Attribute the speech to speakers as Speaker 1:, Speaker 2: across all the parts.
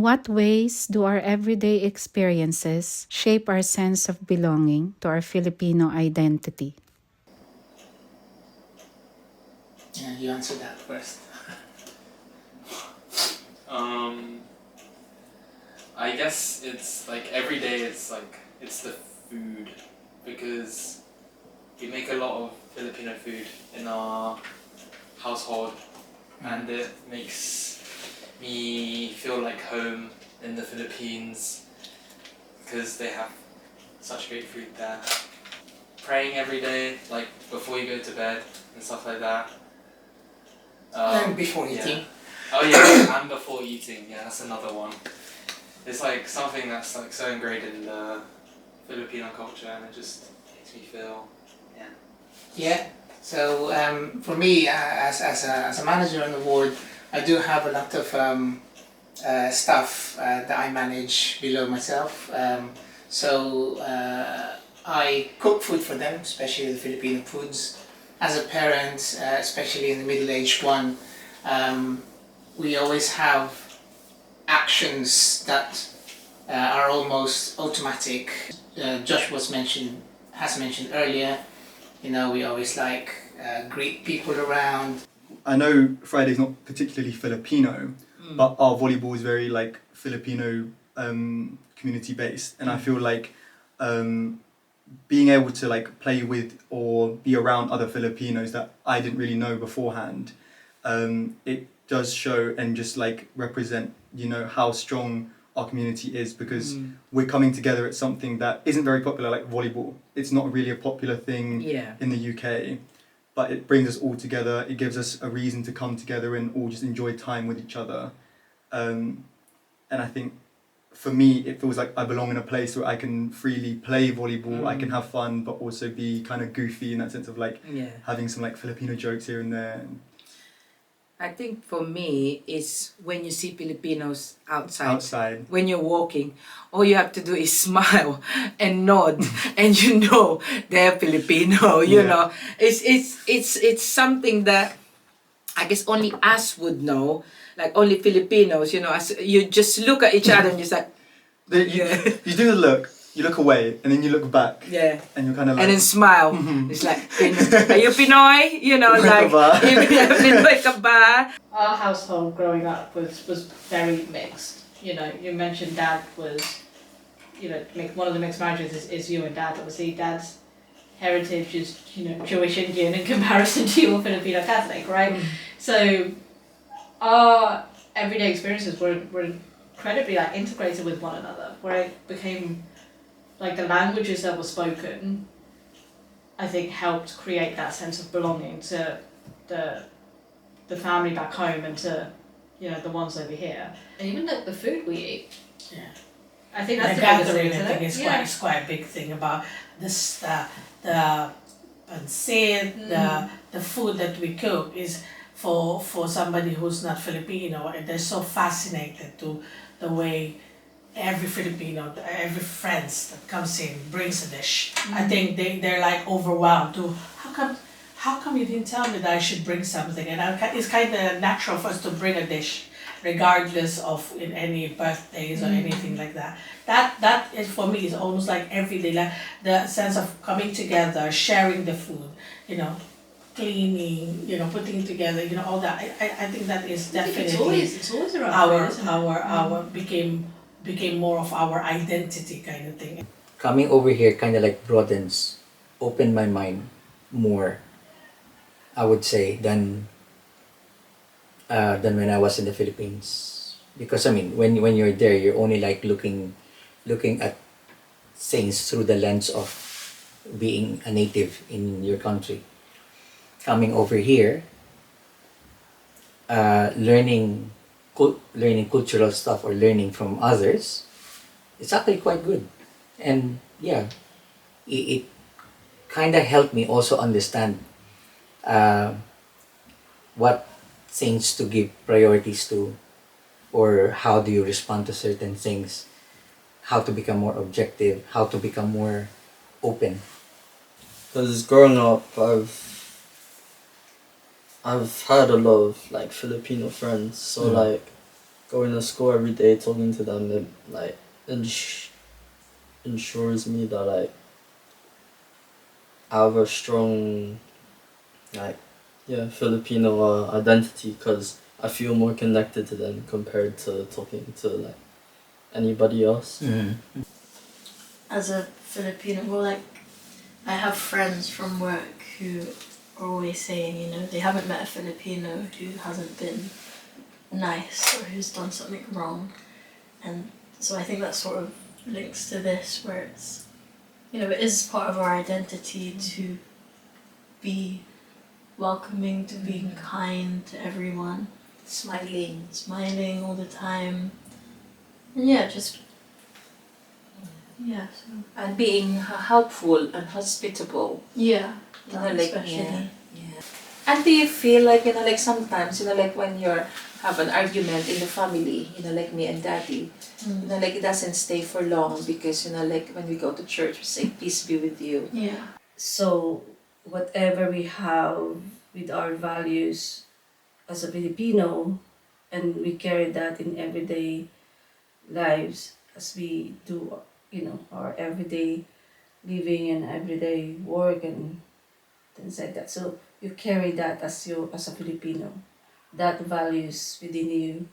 Speaker 1: what ways do our everyday experiences shape our sense of belonging to our Filipino identity?
Speaker 2: Yeah, you answer that first.
Speaker 3: I guess it's like every day it's the food, because we make a lot of Filipino food in our household, and it makes me feel like home in the Philippines because they have such great food there. Praying every day, like before you go to bed and stuff like that.
Speaker 2: And before eating.
Speaker 3: Yeah. Oh yeah, and before eating, yeah, that's another one. It's like something that's like so ingrained in the Filipino culture, and it just makes me feel, yeah.
Speaker 2: Yeah. So for me, as a manager on the ward, I do have a lot of staff that I manage below myself. So I cook food for them, especially the Filipino foods. As a parent, especially in the middle-aged one, we always have actions that are almost automatic. Josh has mentioned earlier. You know, we always greet people around.
Speaker 4: I know Friday's not particularly Filipino, but our volleyball is very like Filipino community based, and I feel like being able to like play with or be around other Filipinos that I didn't really know beforehand, it does show and just like represent, you know, how strong our community is, because we're coming together at something that isn't very popular, like volleyball. It's not really a popular thing in the UK, but it brings us all together. It gives us a reason to come together and all just enjoy time with each other. And I think for me, it feels like I belong in a place where I can freely play volleyball, I can have fun, but also be kind of goofy in that sense of like having some like Filipino jokes here and there.
Speaker 5: I think for me is when you see Filipinos outside. When you're walking, all you have to do is smile and nod, and you know they're Filipino. You know, it's something that I guess only us would know, like only Filipinos. You know, as you just look at each other and just like
Speaker 4: you do the look. You look away and then you look back.
Speaker 5: Yeah.
Speaker 4: And you're kind of like...
Speaker 5: And then smile. It's like, are you Pinoy? You know, like, Pinoy ka ba?
Speaker 6: Our household growing up was very mixed. You know, you mentioned Dad was, you know, one of the mixed marriages is you and Dad. Obviously, Dad's heritage is, you know, Jewish Indian in comparison to your Filipino Catholic, right? So our everyday experiences were incredibly like integrated with one another, where it became like the languages that were spoken, I think helped create that sense of belonging to the family back home and to, you know, the ones over here. And even the food we eat.
Speaker 7: Yeah.
Speaker 6: I think that's
Speaker 7: the
Speaker 6: the biggest
Speaker 7: gathering,
Speaker 6: thing,
Speaker 7: I think it's quite a big thing about this the pancit, the food that we cook is for somebody who's not Filipino, and they're so fascinated to the way every Filipino, every friends that comes in brings a dish. I think they're like overwhelmed to how come you didn't tell me that I should bring something? And it's kind of natural for us to bring a dish, regardless of in any birthdays or anything like that. That is for me is almost like everyday, like the sense of coming together, sharing the food, you know, cleaning, you know, putting together, you know, all that. I think that is definitely
Speaker 6: it's always around food,
Speaker 7: our became more of our identity kind of thing.
Speaker 8: Coming over here kind of like opened my mind more, I would say, than when I was in the Philippines. Because I mean, when you're there, you're only like looking at things through the lens of being a native in your country. Coming over here, learning cultural stuff or learning from others, it's actually quite good. And yeah, it kind of helped me also understand what things to give priorities to, or how do you respond to certain things, how to become more objective, how to become more open.
Speaker 9: Because growing up, I've had a lot of like Filipino friends, so like going to school every day, talking to them, it like ensures me that like I have a strong like Filipino identity, because I feel more connected to them compared to talking to like anybody else.
Speaker 10: As a Filipino, well, like I have friends from work who are always saying, you know, they haven't met a Filipino who hasn't been nice or who's done something wrong, and so I think that sort of links to this, where it's, you know, it is part of our identity to be welcoming, to being kind to everyone, smiling all the time, and yeah, just yeah, so
Speaker 5: And being helpful and hospitable.
Speaker 10: yeah,
Speaker 5: You know,
Speaker 10: that
Speaker 5: like,
Speaker 10: especially.
Speaker 5: yeah. And do you feel like, you know, like sometimes, you know, like when you're have an argument in the family, you know, like me and daddy, you know, like it doesn't stay for long, because, you know, like when we go to church, we say, peace be with you.
Speaker 10: Yeah.
Speaker 11: So, whatever we have with our values as a Filipino, and we carry that in everyday lives as we do, you know, our everyday living and everyday work and things like that. So, you carry that as you, as a Filipino, that values within you,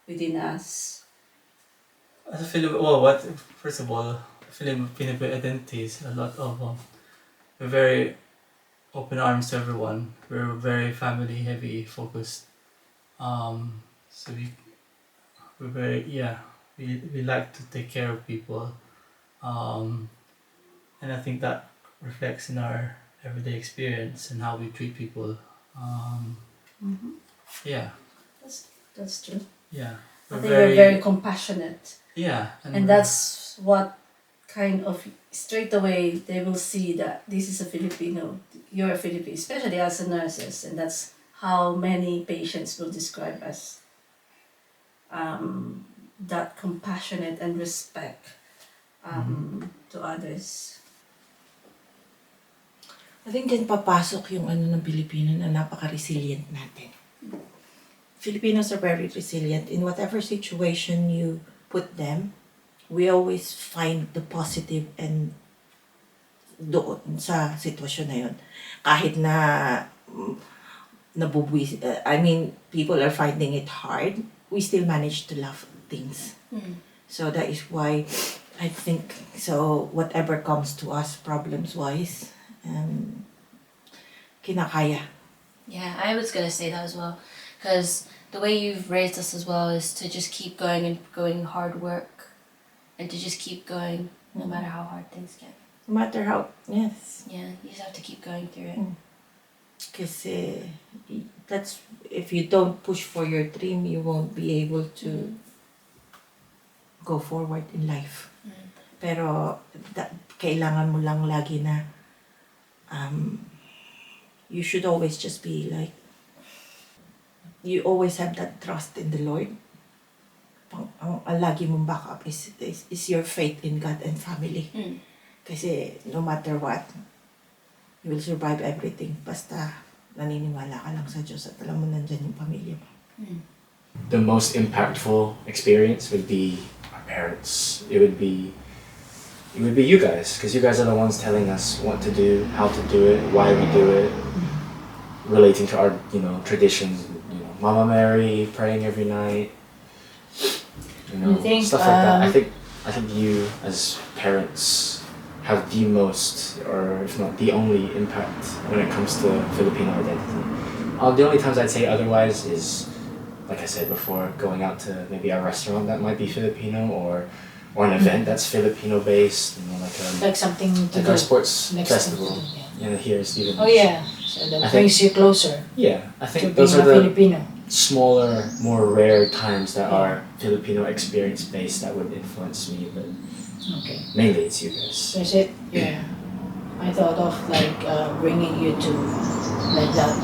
Speaker 11: within us.
Speaker 12: As a Filipino, well, what first of all, Filipino identity is a lot of we're very open arms to everyone. We're very family heavy focused. So we're very we like to take care of people, and I think that reflects in our everyday experience and how we treat people. Yeah.
Speaker 11: That's true.
Speaker 12: Yeah.
Speaker 11: I think we're very compassionate.
Speaker 12: Yeah.
Speaker 11: And that's what kind of straight away they will see that this is a Filipino, you're a Filipino, especially as a nurses, and that's how many patients will describe us. That compassionate and respect to others.
Speaker 13: I think dyan papasok yung ano ng Pilipino na napaka-resilient natin. Filipinos are very resilient. In whatever situation you put them, we always find the positive and doon sa sitwasyon na yun. Kahit na people are finding it hard, we still manage to laugh at things. So that is why I think, so whatever comes to us problems-wise, kinakaya.
Speaker 10: Yeah, I was gonna say that as well, because the way you've raised us as well is to just keep going and going hard work, and to just keep going no matter how hard things get.
Speaker 13: No matter how, yes.
Speaker 10: Yeah, you just have to keep going through it.
Speaker 13: Kasi that's, if you don't push for your dream, you won't be able to go forward in life. Pero kailangan mo lang lagi na you should always just be like, you always have that trust in the Lord. Ang lagi mong backup is your faith in God and family. Kasi no matter what, you will survive everything. Basta naniniwala ka lang sa Diyos at alam mo nandyan yung pamilya mo.
Speaker 14: The most impactful experience would be our parents. It would be you guys, because you guys are the ones telling us what to do, how to do it, why we do it, relating to our, traditions, Mama Mary, praying every night, stuff like that. I think you as parents have the most, or if not the only, impact when it comes to Filipino identity. The only times I'd say otherwise is, like I said before, going out to maybe a restaurant that might be Filipino, or an event that's Filipino based,
Speaker 13: like something to
Speaker 14: like
Speaker 13: do.
Speaker 14: our sports
Speaker 13: Next
Speaker 14: festival.
Speaker 13: thing,
Speaker 14: Here, Stephen.
Speaker 13: Oh yeah, so that brings you closer.
Speaker 14: Yeah, I
Speaker 13: to
Speaker 14: think those
Speaker 13: being
Speaker 14: are
Speaker 13: a
Speaker 14: the
Speaker 13: Filipino.
Speaker 14: smaller, more rare times that are Filipino experience based that would influence me, but
Speaker 13: Okay.
Speaker 14: mainly it's you guys.
Speaker 13: So is it? Yeah. I thought of like bringing you to like that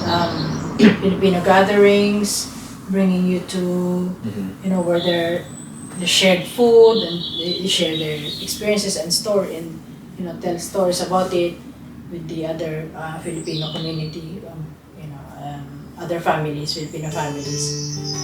Speaker 13: Filipino gatherings, bringing you to where they shared food and they share their experiences and tell stories about it with the other Filipino community, other families, Filipino families.